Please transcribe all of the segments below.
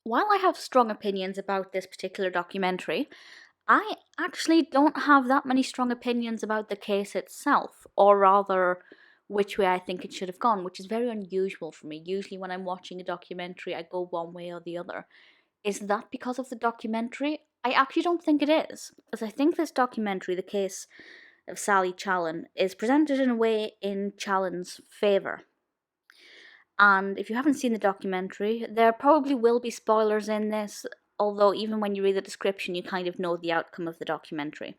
while I have strong opinions about this particular documentary, I actually don't have that many strong opinions about the case itself, or rather, which way I think it should have gone, which is very unusual for me. Usually, when I'm watching a documentary, I go one way or the other. Is that because of the documentary? I actually don't think it is, as I think this documentary, the case of Sally Challen, is presented in a way in Challen's favour. And if you haven't seen the documentary, there probably will be spoilers in this, although even when you read the description, you kind of know the outcome of the documentary.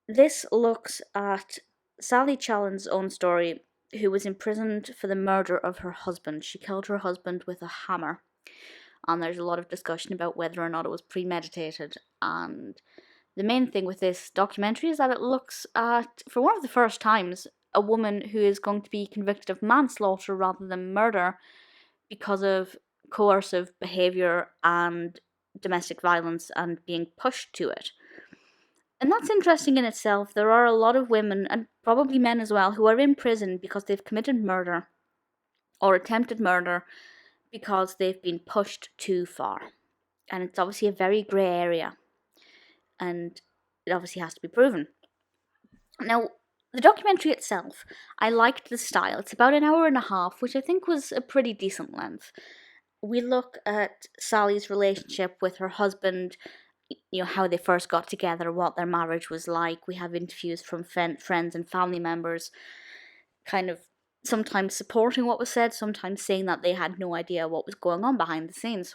This looks at Sally Challen's own story, who was imprisoned for the murder of her husband. She killed her husband with a hammer, and there's a lot of discussion about whether or not it was premeditated. And the main thing with this documentary is that it looks at, for one of the first times, a woman who is going to be convicted of manslaughter rather than murder because of coercive behaviour and domestic violence and being pushed to it. And that's interesting in itself. There are a lot of women, and probably men as well, who are in prison because they've committed murder or attempted murder because they've been pushed too far. And it's obviously a very grey area, and it obviously has to be proven. Now, the documentary itself, I liked the style. It's about an hour and a half, which I think was a pretty decent length. We look at Sally's relationship with her husband, how they first got together, what their marriage was like. We have interviews from friends and family members, kind of sometimes supporting what was said, sometimes saying that they had no idea what was going on behind the scenes.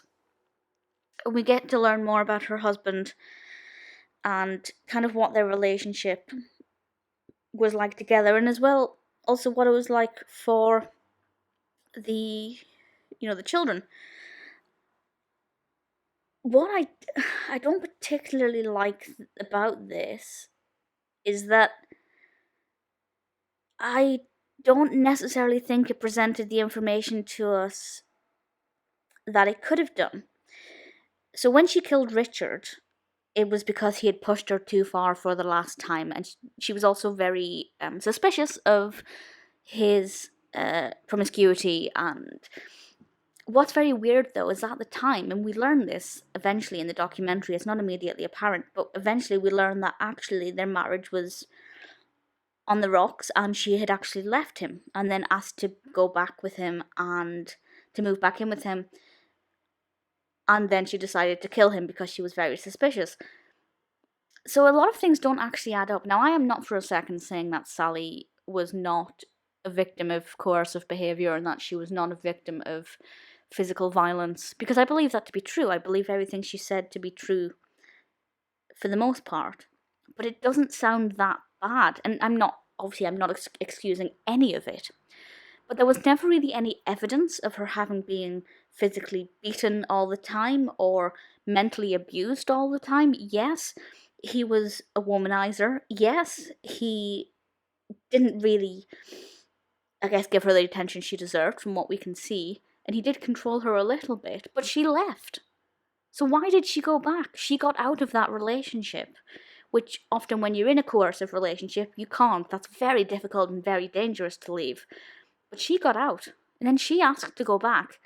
We get to learn more about her husband and kind of what their relationship was like together, and as well also what it was like for the children. What I don't particularly like about this is that I don't necessarily think it presented the information to us that it could have done. So when she killed Richard, it was because he had pushed her too far for the last time, and she was also very suspicious of his promiscuity. And what's very weird, though, is at the time, and we learn this eventually in the documentary, it's not immediately apparent, but eventually we learn that actually their marriage was on the rocks, and she had actually left him and then asked to go back with him and to move back in with him. And then she decided to kill him because she was very suspicious. So a lot of things don't actually add up. Now, I am not for a second saying that Sally was not a victim of coercive behaviour and that she was not a victim of physical violence, because I believe that to be true. I believe everything she said to be true for the most part. But it doesn't sound that bad. And I'm not excusing any of it. But there was never really any evidence of her having been physically beaten all the time or mentally abused all the time. Yes, he was a womanizer. Yes, he didn't really, give her the attention she deserved from what we can see. And he did control her a little bit, but she left. So why did she go back? She got out of that relationship, which often when you're in a coercive relationship, you can't. That's very difficult and very dangerous to leave. But she got out, and then she asked to go back.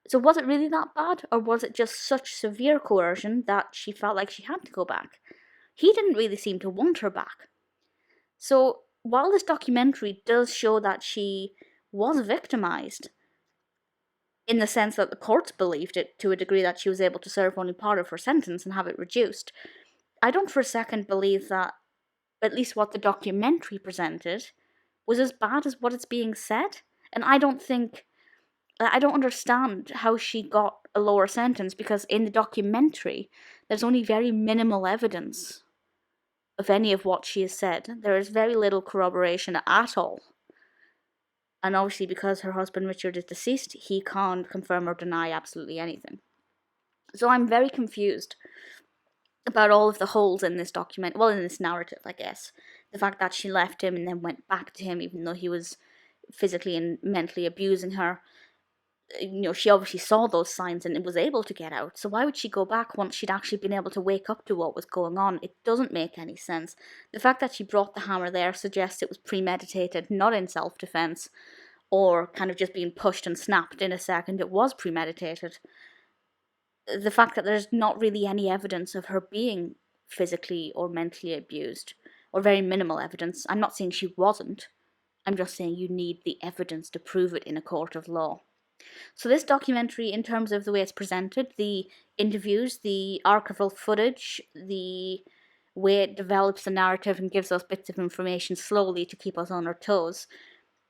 So was it really that bad, or was it just such severe coercion that she felt like she had to go back? He didn't really seem to want her back. So while this documentary does show that she was victimized, in the sense that the courts believed it to a degree that she was able to serve only part of her sentence and have it reduced, I don't for a second believe that, at least what the documentary presented, was as bad as what it's being said. And I don't understand how she got a lower sentence, because in the documentary there's only very minimal evidence of any of what she has said. There is very little corroboration at all. And obviously, because her husband Richard is deceased, he can't confirm or deny absolutely anything. So I'm very confused about all of the holes in this document, in this narrative, I guess. The fact that she left him and then went back to him even though he was physically and mentally abusing her. She obviously saw those signs and was able to get out. So why would she go back once she'd actually been able to wake up to what was going on? It doesn't make any sense. The fact that she brought the hammer there suggests it was premeditated, not in self-defense. or kind of just being pushed and snapped in a second. It was premeditated. The fact that there's not really any evidence of her being physically or mentally abused, or very minimal evidence. I'm not saying she wasn't. I'm just saying you need the evidence to prove it in a court of law. So this documentary, in terms of the way it's presented, the interviews, the archival footage, the way it develops the narrative and gives us bits of information slowly to keep us on our toes,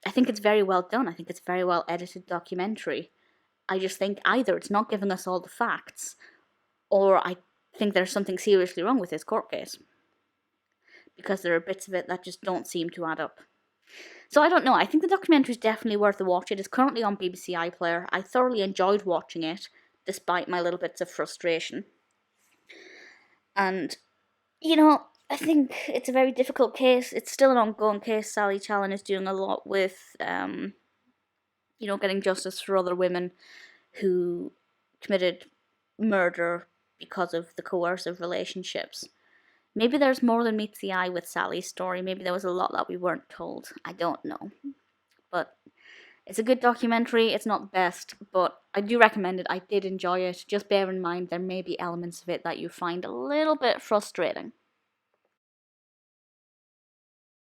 I think it's very well done. I think it's a very well edited documentary. I just think either it's not giving us all the facts, or I think there's something seriously wrong with this court case, because there are bits of it that just don't seem to add up. So I don't know, I think the documentary is definitely worth a watch. It is currently on BBC iPlayer. I thoroughly enjoyed watching it, despite my little bits of frustration. And, you know, I think it's a very difficult case. It's still an ongoing case. Sally Challen is doing a lot with, getting justice for other women who committed murder because of the coercive relationships. Maybe there's more than meets the eye with Sally's story. Maybe there was a lot that we weren't told. I don't know. But it's a good documentary. It's not the best, but I do recommend it. I did enjoy it. Just bear in mind there may be elements of it that you find a little bit frustrating.